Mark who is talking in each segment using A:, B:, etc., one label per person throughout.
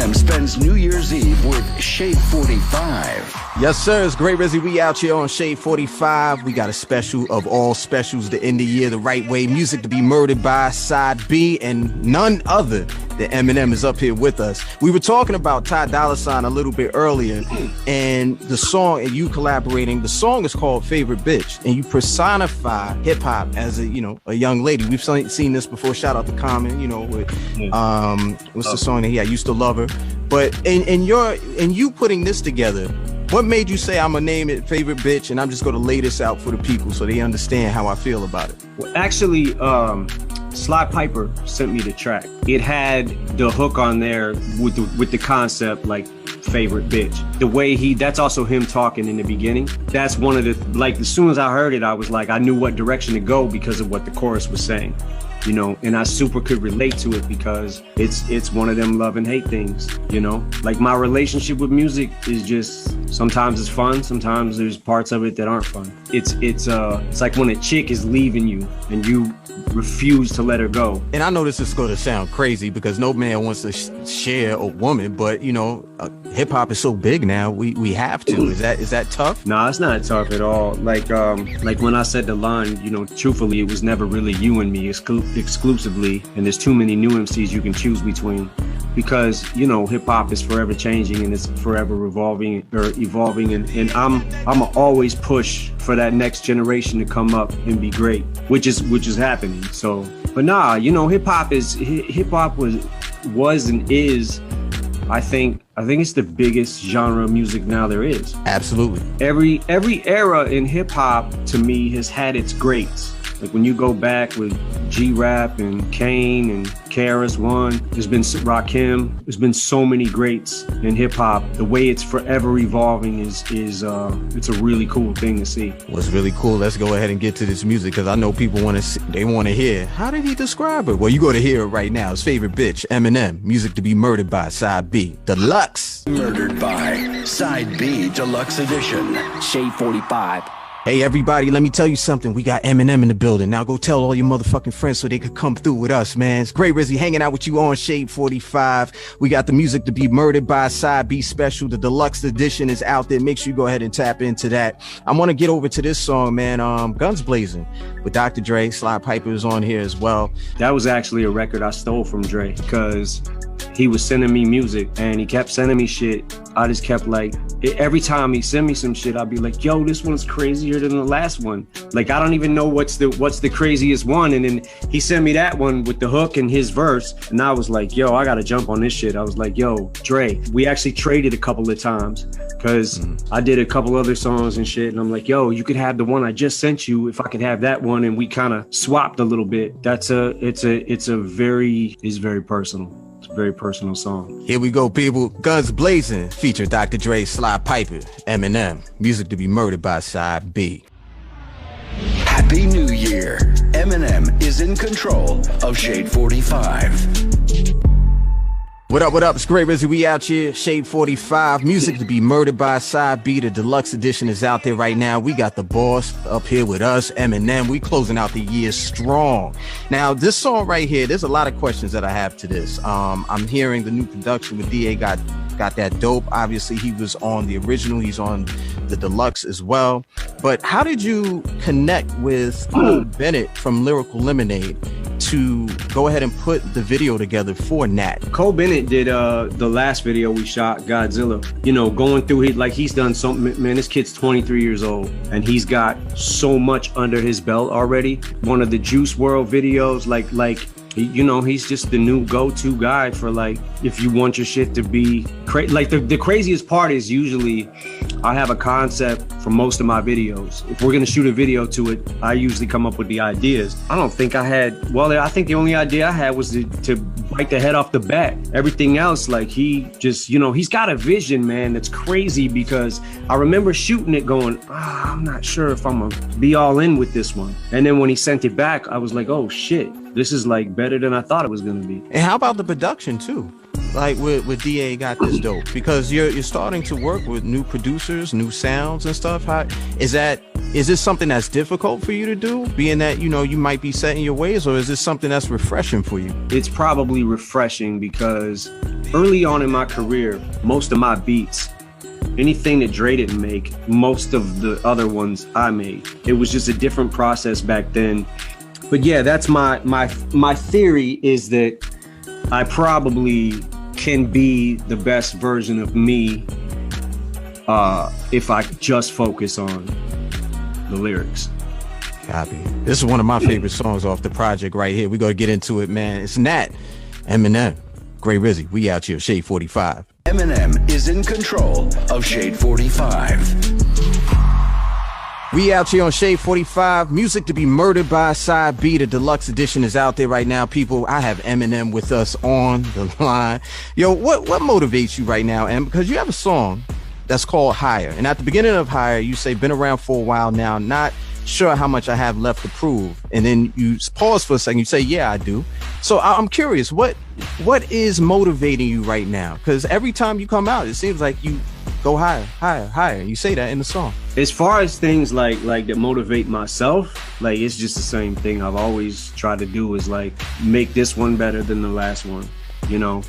A: Eminem spends New Year's Eve with Shade 45.
B: Yes, sir. It's Great Rizzy. We out here on Shade 45. We got a special of all specials to end the year the right way. Music to be murdered by Side B, and none other than Eminem is up here with us. We were talking about Ty Dolla $ign a little bit earlier, and the song, and you collaborating. The song is called Favorite Bitch, and you personify hip hop as a young lady. We've seen this before. Shout out to Common, with what's the song that he had? Used to Love Her. But in you putting this together, what made you say I'm gonna name it Favorite Bitch, and I'm just gonna lay this out for the people so they understand how I feel about it?
C: Well, actually, Sly Piper sent me the track. It had the hook on there with the concept like favorite bitch. The way that's also him talking in the beginning. That's one of the, like, as soon as I heard it, I was like, I knew what direction to go because of what the chorus was saying. And I super could relate to it because it's one of them love and hate things, like my relationship with music is just, sometimes it's fun, sometimes there's parts of it that aren't fun. It's like when a chick is leaving you and you refuse to let her go.
B: And I know this is going to sound crazy because no man wants to share a woman, but hip hop is so big now, we have to. Is that tough?
C: Nah, it's not tough at all. Like when I said the line, truthfully, it was never really you and me exclusively, and there's too many new MCs you can choose between, because hip hop is forever changing and it's forever evolving, and I'm always push for that next generation to come up and be great, which is happening. So, but nah, hip hop was and is, I think it's the biggest genre of music now there is.
B: Absolutely.
C: Every era in hip hop to me has had its greats. Like when you go back with G-Rap and Kane and KRS-One, there's been Rakim, there's been so many greats in hip hop. The way it's forever evolving is it's a really cool thing to see.
B: What's really cool, let's go ahead and get to this music, because I know people want to hear, how did he describe it? Well, you go to hear it right now. It's Favorite Bitch, Eminem, music to be murdered by Side B, Deluxe.
A: Murdered by Side B, Deluxe Edition.
D: Shade 45.
B: Hey everybody, let me tell you something. We got Eminem in the building. Now go tell all your motherfucking friends so they could come through with us, man. It's Great Rizzy hanging out with you on Shade 45. We got the music to be murdered by Side B special. The deluxe edition is out there. Make sure you go ahead and tap into that. I want to get over to this song, man. Guns Blazing with Dr. Dre. Sly Piper is on here as well.
C: That was actually a record I stole from Dre because he was sending me music and he kept sending me shit. I just kept every time he sent me some shit, I'd be like, yo, this one's crazier than the last one. Like, I don't even know what's the craziest one. And then he sent me that one with the hook and his verse. And I was like, yo, I got to jump on this shit. I was like, yo, Dre, we actually traded a couple of times because I did a couple other songs and shit. And I'm like, yo, you could have the one I just sent you if I could have that one. And we kind of swapped a little bit. It's very personal. It's a very personal song.
B: Here we go, people. Guns Blazing feature Dr. Dre, Sly Piper, Eminem. Music to be murdered by Side B.
A: Happy New Year. Eminem is in control of Shade 45.
B: What up? It's Great Rizzy. We out here, Shade 45. Music to be murdered by Side B. The deluxe edition is out there right now. We got the boss up here with us, Eminem. We closing out the year strong. Now, this song right here, there's a lot of questions that I have to this. I'm hearing the new production with DA got that dope. Obviously, he was on the original. He's on the deluxe as well. But how did you connect with Cole Bennett from Lyrical Lemonade to go ahead and put the video together for Nat?
C: Cole Bennett did the last video we shot, Godzilla. Going through he's done something. Man, this kid's 23 years old and he's got so much under his belt already. One of the Juice WRLD videos, he's just the new go-to guy for if you want your shit to be crazy. The craziest part is usually I have a concept for most of my videos. If we're gonna shoot a video to it, I usually come up with the ideas. I think the only idea I had was to bite the head off the bat. Everything else, he's got a vision, man, that's crazy, because I remember shooting it going, I'm not sure if I'm gonna be all in with this one. And then when he sent it back, I was like, oh shit, this is better than I thought it was gonna be.
B: And how about the production too? With DA got this dope, because you're starting to work with new producers, new sounds and stuff. Is this something that's difficult for you to do, being that you might be set in your ways, or is this something that's refreshing for you?
C: It's probably refreshing because early on in my career, most of my beats, anything that Dre didn't make, most of the other ones I made. It was just a different process back then. But yeah, that's my theory is that I probably can be the best version of me if I just focus on the lyrics.
B: Copy. This is one of my favorite songs off the project right here. We gotta get into it, man. It's Nat, Eminem, Gray Rizzy. We out here, Shade 45.
A: Eminem is in control of Shade 45.
B: We out here on Shade 45. Music to be murdered by Side B. The deluxe edition is out there right now, people. I have Eminem with us on the line. Yo, what motivates you right now, Em? Because you have a song that's called Higher. And at the beginning of Higher, you say, been around for a while now, not sure how much I have left to prove. And then you pause for a second, you say, yeah, I do. So I'm curious, what is motivating you right now? Because every time you come out, it seems like you go higher, higher, higher. You say that in the song.
C: As far as things like that motivate myself, like it's just the same thing I've always tried to do is like make this one better than the last one, you know?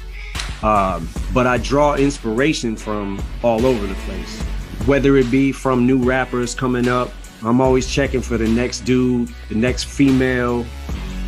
C: But I draw inspiration from all over the place, whether it be from new rappers coming up. I'm always checking for the next dude, the next female,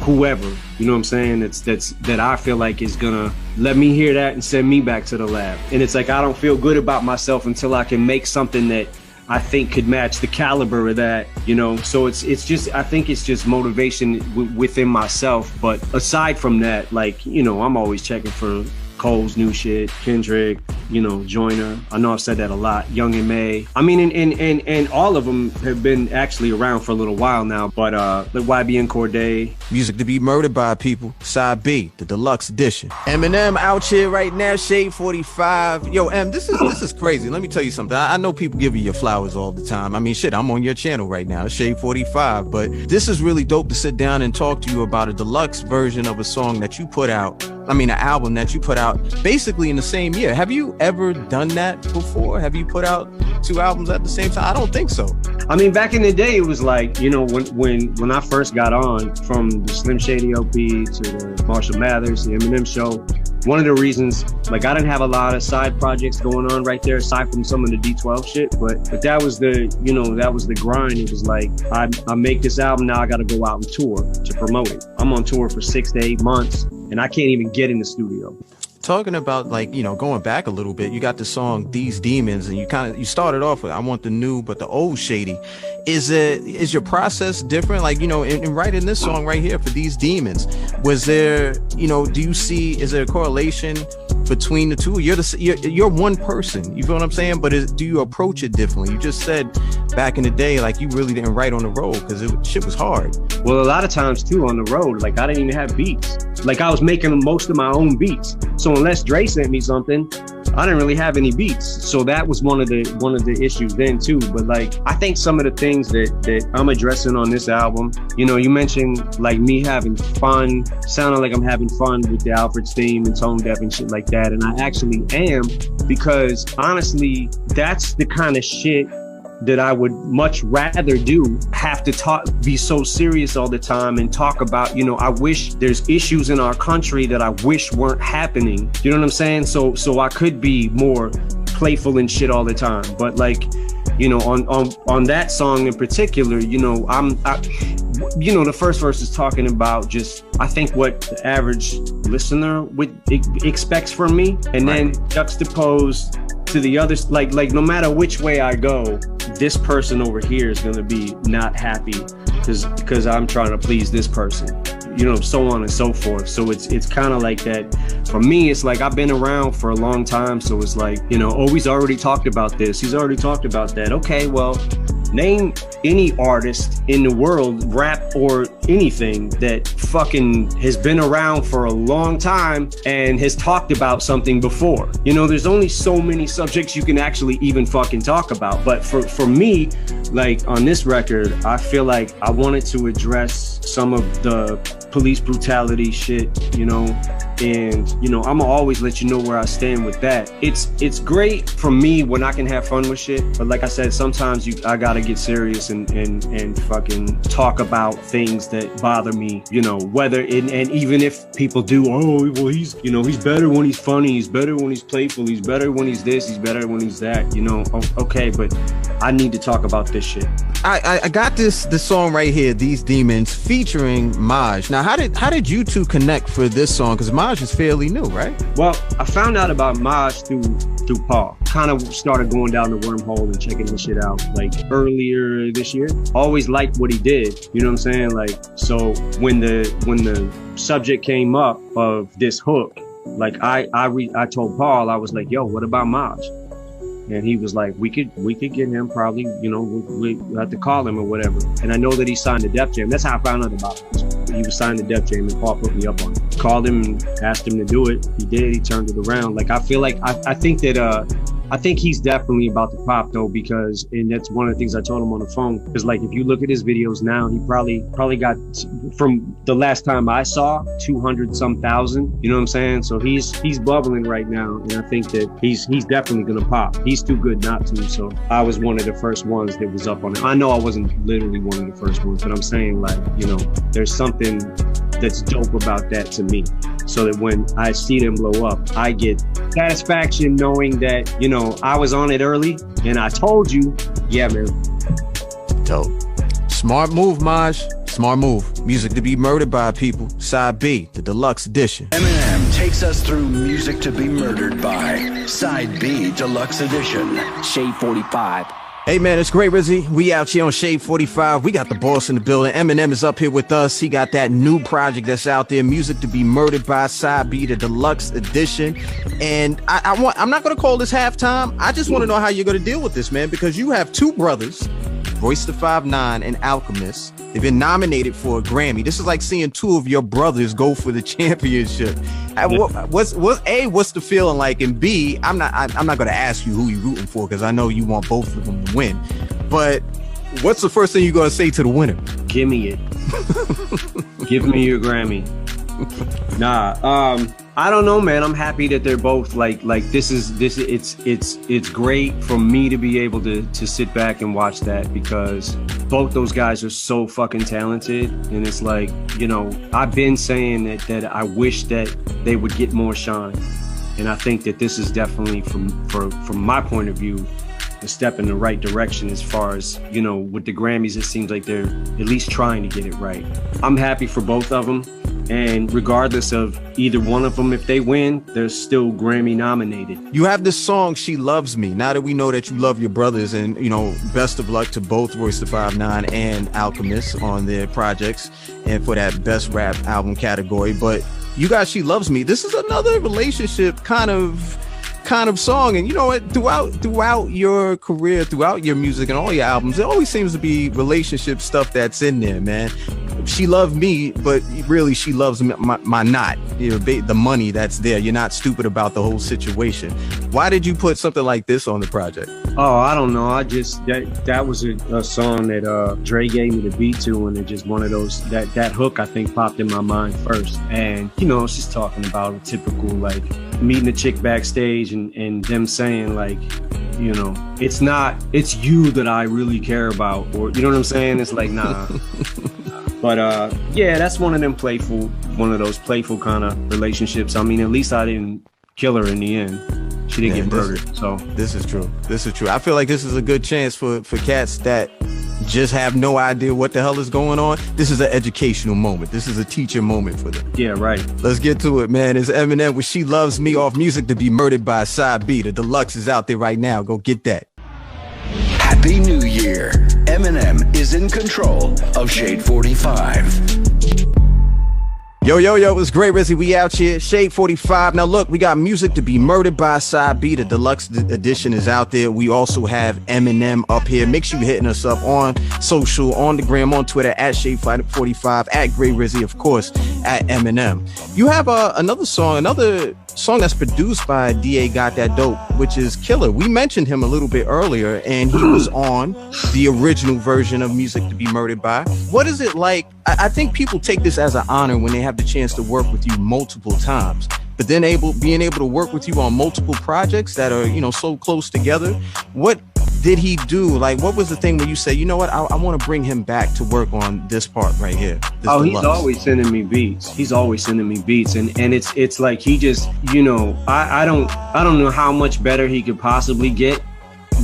C: whoever, you know what I'm saying? That I feel like is gonna let me hear that and send me back to the lab. And it's like, I don't feel good about myself until I can make something that I think could match the caliber of that, you know? So it's just, I think it's just motivation within myself. But aside from that, like, you know, I'm always checking for Cole's new shit, Kendrick, you know, Joyner. I know I've said that a lot. Young and May. I mean, and all of them have been actually around for a little while now. But the YB and Corday.
B: Music to be murdered by, people. Side B, the deluxe edition. Eminem out here right now, Shade 45. Yo, Em, this is crazy. Let me tell you something. I know people give you your flowers all the time. I mean, shit, I'm on your channel right now, Shade 45. But this is really dope to sit down and talk to you about a deluxe version of a song that you put out. I mean, an album that you put out basically in the same year. Have you ever done that before? Have you put out 2 albums at the same time? I don't think so.
C: I mean, back in the day, it was like, you know, when I first got on, from the Slim Shady LP to the Marshall Mathers, the Eminem show, one of the reasons, like, I didn't have a lot of side projects going on right there, aside from some of the D12 shit, but that was the, you know, that was the grind. It was like, I make this album, now I got to go out and tour to promote it. I'm on tour for 6 to 8 months, and I can't even get in the studio.
B: Talking about, like, you know, going back a little bit, you got the song These Demons, and you started off with I want the new but the old Shady. Is your process different? Like, you know, in writing this song right here for These Demons, was there, you know, is there a correlation between the two? You're one person, you feel what I'm saying? But do you approach it differently? You just said back in the day, like, you really didn't write on the road because shit was hard.
C: Well, a lot of times too on the road, like, I didn't even have beats. Like, I was making most of my own beats. So unless Dre sent me something, I didn't really have any beats. So that was one of the issues then too. But like, I think some of the things that I'm addressing on this album, you know, you mentioned like me having fun, sounding like I'm having fun with the Alfred's theme and tone deaf and shit like that. And I actually am, because honestly, that's the kind of shit that I would much rather do, have to be so serious all the time and talk about, you know, I wish there's issues in our country that I wish weren't happening. You know what I'm saying? So I could be more playful and shit all the time. But like, you know, on that song in particular, you know, you know, the first verse is talking about just, I think, what the average listener expects from me, and then juxtaposed to the others, like no matter which way I go, this person over here is gonna be not happy because I'm trying to please this person, you know, so on and so forth. So it's kind of like that. For me, it's like I've been around for a long time, so it's like, you know, oh, he's already talked about this, he's already talked about that. Okay, well, name any artist in the world, rap or anything, that fucking has been around for a long time and has talked about something before. You know, there's only so many subjects you can actually even fucking talk about. But for me, like on this record, I feel like I wanted to address some of the police brutality shit, you know, And, you know, I'm gonna always let you know where I stand with that. It's great for me when I can have fun with shit. But like I said, sometimes I gotta get serious and fucking talk about things that bother me, you know, whether and even if people do, oh, well, he's better when he's funny, he's better when he's playful, he's better when he's this, he's better when he's that, you know. Okay, but I need to talk about this shit.
B: I got this song right here, These Demons, featuring Maj. Now, how did you two connect for this song? Because Maj is fairly new, right?
C: Well, I found out about Maj through Paul. Kind of started going down the wormhole and checking this shit out like earlier this year. Always liked what he did, you know what I'm saying? Like, so when the subject came up of this hook, like I told Paul, I was like, yo, what about Maj? And he was like, we could get him probably, you know, we have to call him or whatever. And I know that he signed to Def Jam. That's how I found out about it. He was signed to Def Jam and Paul put me up on it. Called him and asked him to do it. He did. He turned it around. Like, I feel like, I think that, I think he's definitely about to pop though, because, and that's one of the things I told him on the phone, because like if you look at his videos now, he probably got, from the last time I saw, 200 some thousand, you know what I'm saying? So he's bubbling right now, and I think that he's definitely gonna pop. He's too good not to. So I was one of the first ones that was up on it. I know I wasn't literally one of the first ones, but I'm saying, like, you know, there's something that's dope about that to me. So that when I see them blow up, I get satisfaction knowing that, you know, I was on it early and I told you, yeah, man.
B: Dope. Smart move, Maj. Smart move. Music to be murdered by, people. Side B, the deluxe edition.
A: Eminem takes us through music to be murdered by. Side B, deluxe edition.
D: Shade 45.
B: Hey man, it's Great Rizzy. We out here on Shade 45. We got the boss in the building. Eminem is up here with us. He got that new project that's out there, Music to be Murdered by, Side B, the deluxe edition. And I'm not gonna call this halftime. I just want to know how you're gonna deal with this, man, because you have two brothers, Royce the 5'9" and Alchemist. They've been nominated for a Grammy. This is like seeing two of your brothers go for the championship. What's the feeling like? And B, I'm not going to ask you who you're rooting for, because I know you want both of them to win. But what's the first thing you're going to say to the winner?
C: Give me it. Give me your Grammy. Nah, I don't know, man. I'm happy that they're both like it's great for me to be able to sit back and watch that, because both those guys are so fucking talented. And it's like, you know, I've been saying that I wish that they would get more shine. And I think that this is definitely, from my point of view, a step in the right direction as far as, you know, with the Grammys. It seems like they're at least trying to get it right. I'm happy for both of them. And regardless of either one of them, if they win, they're still Grammy nominated.
B: You have this song, She Loves Me. Now that we know that you love your brothers, and, you know, best of luck to both Royce the 5'9" and Alchemist on their projects and for that best rap album category. But you got She Loves Me. This is another relationship kind of song. And you know what, throughout your career, throughout your music and all your albums, there always seems to be relationship stuff that's in there, man. She loved me, but really she loves my knot, you know, the money that's there. You're not stupid about the whole situation. Why did you put something like this on the project?
C: Oh, I don't know. I just, that was a song that Dre gave me the beat to, and it just one of those, that hook I think popped in my mind first. And, you know, it's just talking about a typical, like, meeting a chick backstage and them saying, like, you know, it's you that I really care about, or, you know what I'm saying? It's like, nah. But yeah, that's one of those playful kind of relationships. I mean, at least I didn't kill her in the end. She didn't get murdered. So
B: this is true. I feel like this is a good chance for cats that just have no idea what the hell is going on. This is an educational moment. This is a teacher moment for them.
C: Yeah, right.
B: Let's get to it, man. It's Eminem with She Loves Me off Music to be Murdered by, Side B. The deluxe is out there right now. Go get that.
A: Happy New Year. Eminem is in control of Shade 45.
B: Yo, it's Great Rizzy. We out here, Shade 45. Now look, we got Music to be Murdered by, Side B. The deluxe edition is out there. We also have Eminem up here. Make sure you're hitting us up on social, on the gram, on Twitter, at Shade 45, at Great Rizzy, of course, at Eminem. You have another song, another song that's produced by DA Got That Dope, which is Killer. We mentioned him a little bit earlier, and he was on the original version of Music to Be Murdered By. What is it like? I think people take this as an honor when they have the chance to work with you multiple times, but then being able to work with you on multiple projects that are, you know, so close together. What did he do? Like, what was the thing where you say, you know what, I want to bring him back to work on this part right here?
C: Oh, he's always sending me beats. He's always sending me beats, and it's like he just, you know, I don't know how much better he could possibly get,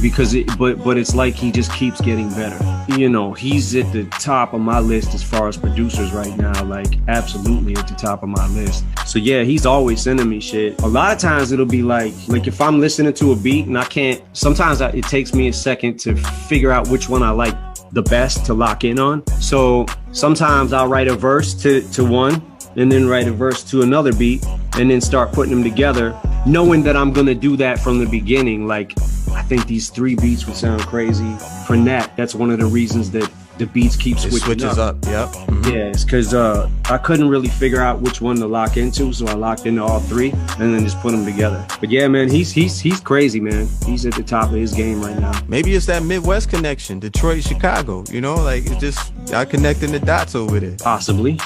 C: because but it's like he just keeps getting better. You know, he's at the top of my list as far as producers right now, like absolutely at the top of my list. So yeah, he's always sending me shit. A lot of times it'll be like if I'm listening to a beat and I can't, sometimes it takes me a second to figure out which one I like the best to lock in on. So sometimes I'll write a verse to one, and then write a verse to another beat, and then start putting them together, knowing that I'm gonna do that from the beginning. Like, I think these 3 beats would sound crazy for Nat. That's one of the reasons that the beats keep switching up.
B: Yep. Mm-hmm.
C: Yeah, it's because I couldn't really figure out which one to lock into, so I locked into all 3 and then just put them together. But yeah, man, he's crazy, man. He's at the top of his game right now.
B: Maybe it's that Midwest connection, Detroit, Chicago. You know, like it's just connecting the dots over there.
C: Possibly.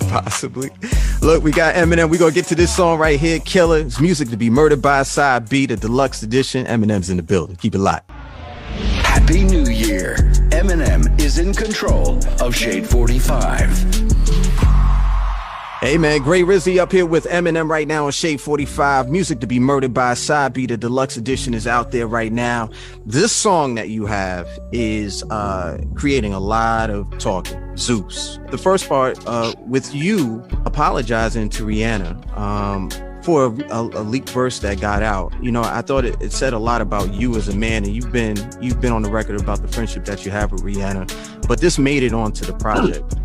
B: Possibly. Look, we got Eminem. We're gonna get to this song right here, Killer. It's Music to Be Murdered By, Side B, the deluxe edition. Eminem's in the building. Keep it locked.
A: Happy New Year. Eminem is in control of Shade 45.
B: Hey man, Gray Rizzy up here with Eminem right now on Shade 45. Music to Be Murdered By, Side B, the deluxe edition is out there right now. This song that you have is creating a lot of talking. Zeus. The first part with you apologizing to Rihanna for a leaked verse that got out. You know, I thought it said a lot about you as a man, and you've been on the record about the friendship that you have with Rihanna, but this made it onto the project.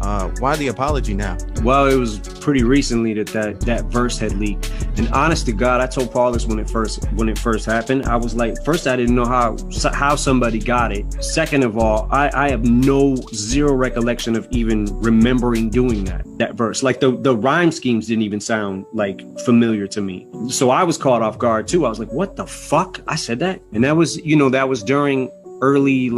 B: Why the apology now? Well,
C: it was pretty recently that verse had leaked, and honest to God, I told Paul this when it first happened. I was like, first, I didn't know how somebody got it. Second of all, I have zero recollection of even remembering doing that verse. Like the rhyme schemes didn't even sound like familiar to me. So I was caught off guard too. I was like, what the fuck? I said that? And that was during early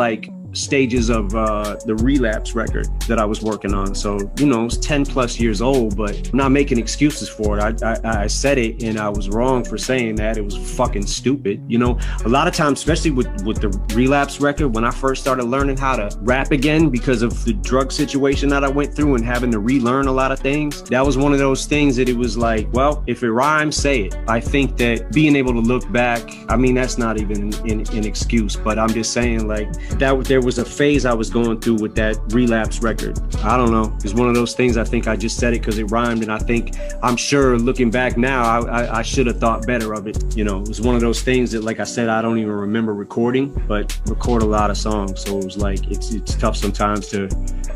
C: stages of the Relapse record that I was working on. So, it's 10 plus years old, but I'm not making excuses for it. I said it and I was wrong for saying that. It was fucking stupid. A lot of times, especially with the Relapse record, when I first started learning how to rap again because of the drug situation that I went through and having to relearn a lot of things, that was one of those things that it was like, well, if it rhymes, say it. I think that being able to look back, I mean, that's not even an excuse, but I'm just saying there was a phase I was going through with that Relapse record. I don't know. It's one of those things. I think I just said it because it rhymed, and I'm sure looking back now, I should have thought better of it. It was one of those things that, like I said, I don't even remember recording, but record a lot of songs. So it was like, it's tough sometimes to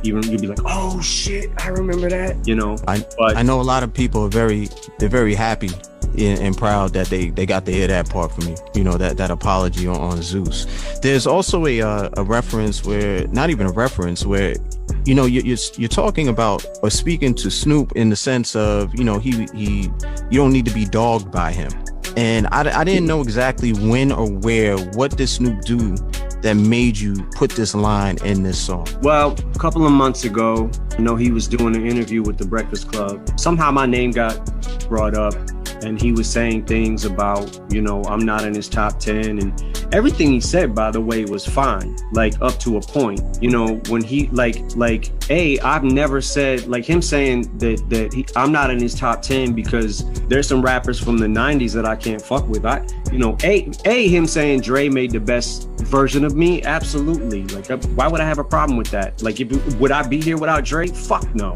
C: even, you'd be like, oh shit, I remember that,
B: I know a lot of people they're very happy and proud that they got to hear that part from you, that apology on Zeus. There's also a reference where, not even a reference, where you're talking about or speaking to Snoop in the sense of you don't need to be dogged by him, and I didn't know exactly when or where. What did Snoop do that made you put this line in this song?
C: Well, a couple of months ago, he was doing an interview with the Breakfast Club. Somehow my name got brought up, and he was saying things about, I'm not in his top 10, and everything he said, by the way, was fine, up to a point. When he I've never said, him saying that I'm not in his top 10 because there's some rappers from the 90s that I can't fuck with. Him saying Dre made the best version of me, absolutely. Why would I have a problem with that? Would I be here without Dre? Fuck no,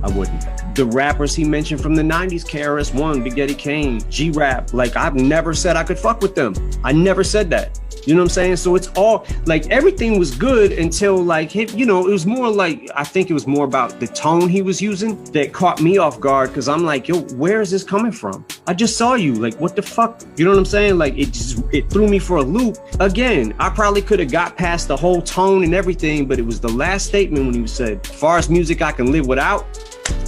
C: I wouldn't. The rappers he mentioned from the 90s, KRS-One, Big Daddy Kane, G-Rap, I've never said I could fuck with them. I never said that. You know what I'm saying? So it's all, everything was good until, it was more I think it was more about the tone he was using that caught me off guard, because I'm like, yo, where is this coming from? I just saw you. What the fuck? You know what I'm saying? It threw me for a loop. Again, I probably could have got past the whole tone and everything, but it was the last statement when he said, as far as music I can live without,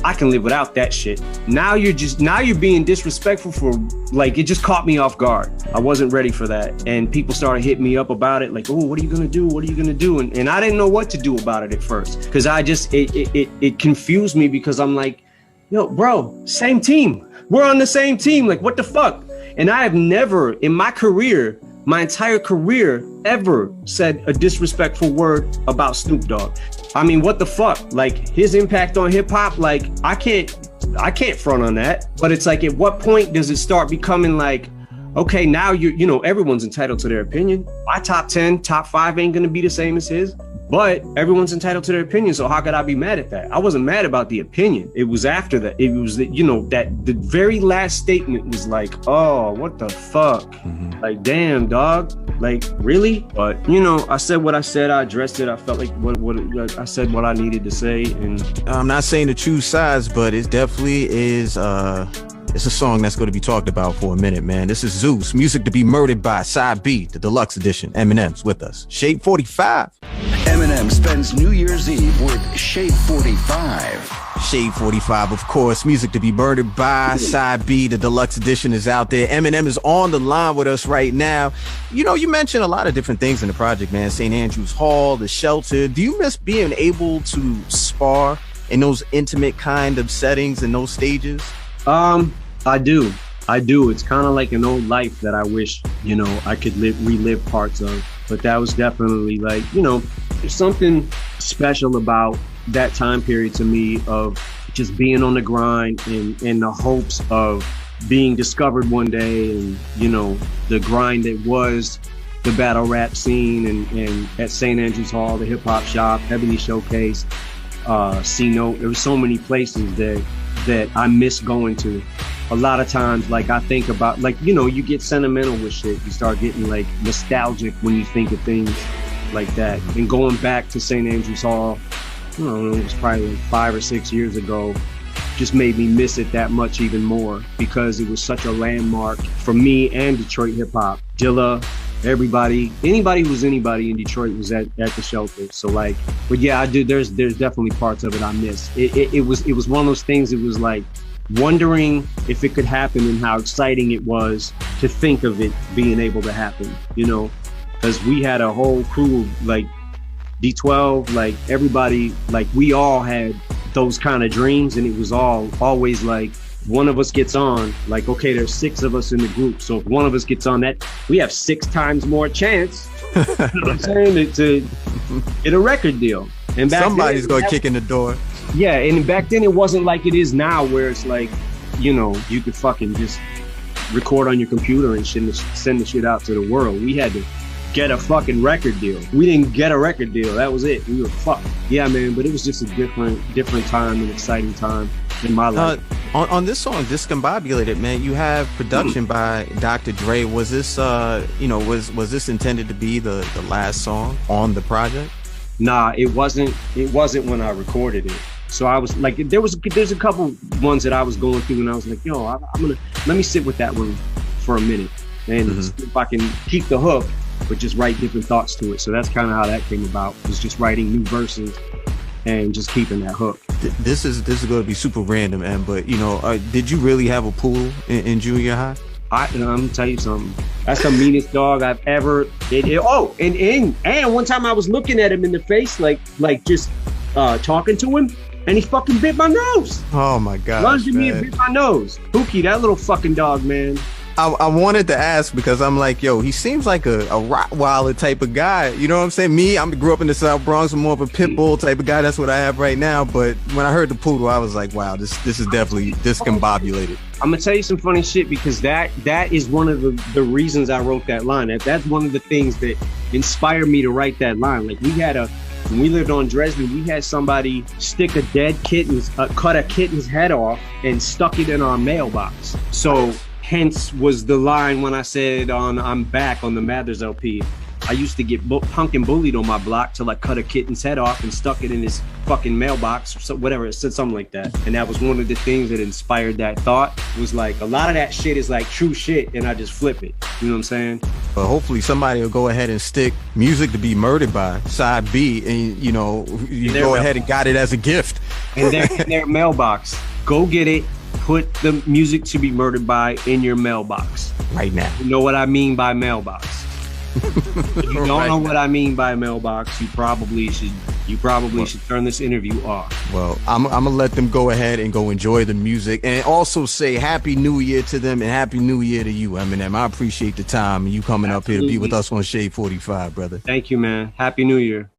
C: I can live without that shit. Now you're being disrespectful for, like, it just caught me off guard. I wasn't ready for that. And people started hitting me up about it, like, oh, what are you gonna do? What are you gonna do? And I didn't know what to do about it at first. Cause it confused me, because I'm like, yo, bro, same team. We're on the same team. Like, what the fuck? And I have never in my career, my entire career, ever said a disrespectful word about Snoop Dogg. I mean, what the fuck? Like, his impact on hip hop, like, I can't front on that. But it's like, at what point does it start becoming like, okay, now you know, everyone's entitled to their opinion. My top 10, top 5 ain't gonna be the same as his, but everyone's entitled to their opinion. So how could I be mad at that? I wasn't mad about the opinion. It was after that. It was that, you know, that the very last statement was like, oh, what the fuck? Mm-hmm. Like, damn, dog. Like, really? But, you know, I said what I said. I addressed it. I felt like what I said what I needed to say. And
B: I'm not saying to choose sides, but it definitely is it's a song that's going to be talked about for a minute, man. This is Zeus, Music to Be Murdered By, Side B, the deluxe edition. Eminem's with us. Shade 45.
A: Eminem spends New Year's Eve with Shade 45.
B: Shade 45, of course. Music to Be Murdered By, Side B, the deluxe edition is out there. Eminem is on the line with us right now. You know, you mentioned a lot of different things in the project, man. St. Andrews Hall, the shelter. Do you miss being able to spar in those intimate kind of settings and those stages?
C: I do. It's kind of like an old life that I wish, you know, I could relive parts of. But that was definitely like, you know, there's something special about that time period to me, of just being on the grind and in the hopes of being discovered one day. And, you know, the grind that was the battle rap scene and at St. Andrews Hall, the hip hop shop, Ebony Showcase, C-Note. There were so many places that I miss going to. A lot of times, like, I think about, like, you know, you get sentimental with shit. You start getting, like, nostalgic when you think of things like that. And going back to St. Andrews Hall, I don't know, it was probably like 5 or 6 years ago, just made me miss it that much even more, because it was such a landmark for me and Detroit hip hop. Dilla, anybody who was anybody in Detroit was at the shelter. So, like, but yeah, I do. There's definitely parts of it I miss. It was one of those things. It was like wondering if it could happen and how exciting it was to think of it being able to happen, you know, because we had a whole crew, like D12, like everybody, like we all had those kind of dreams, and it was always like, one of us gets on, like, okay, there's 6 of us in the group, so if one of us gets on, that we have 6 times more chance, you know what I'm saying, to get a record deal. And back
B: somebody's gonna kick in the door.
C: Yeah, and back then it wasn't like it is now, where it's like, you know, you could fucking just record on your computer and send the shit out to the world. We had to get a fucking record deal. We didn't get a record deal. That was it. We were fucked. Yeah, man, but it was just a different time, an exciting time in my life.
B: On this song, Discombobulated, man, you have production by Dr. Dre. Was this, you know, was this intended to be the last song on the project?
C: Nah, it wasn't when I recorded it. So I was like, there's a couple ones that I was going through, and I was like, yo, let me sit with that one for a minute and see if I can keep the hook, but just write different thoughts to it. So that's kind of how that came about, was just writing new verses and just keeping that hook.
B: This is going to be super random, man, but, you know, did you really have a pool in junior high?
C: I'm gonna tell you something. That's the meanest dog I've ever. And one time I was looking at him in the face, like just talking to him, and he fucking bit my nose.
B: Oh my god!
C: Lunged at me and bit my nose. Pookie, that little fucking dog, man.
B: I wanted to ask, because I'm like, yo, he seems like a Rottweiler type of guy. You know what I'm saying? Me, I grew up in the South Bronx. I'm more of a pit bull type of guy. That's what I have right now. But when I heard the poodle, I was like, wow, this is definitely discombobulated.
C: I'm gonna tell you some funny shit, because that is one of the reasons I wrote that line. That's one of the things that inspired me to write that line. Like, when we lived on Dresden, we had somebody stick a dead cut a kitten's head off and stuck it in our mailbox. So hence was the line when I said on I'm Back on the Mathers LP, I used to get punk and bullied on my block till I cut a kitten's head off and stuck it in his fucking mailbox, or so, whatever. It said something like that. And that was one of the things that inspired that thought, was like, a lot of that shit is like true shit, and I just flip it. You know what I'm saying?
B: But hopefully somebody will go ahead and stick Music to Be Murdered By, Side B, and, you know, you go ahead and got it as a gift.
C: in their mailbox. Go get it. Put the music to be murdered by in your mailbox
B: right now.
C: You know what I mean by mailbox. If you don't know what I mean by mailbox, you probably should turn this interview off.
B: Well, I'm gonna let them go ahead and go enjoy the music, and also say Happy New Year to them and Happy New Year to you, Eminem. I appreciate the time and you coming up here to be with us on Shade 45, brother.
C: Thank you, man. Happy New Year.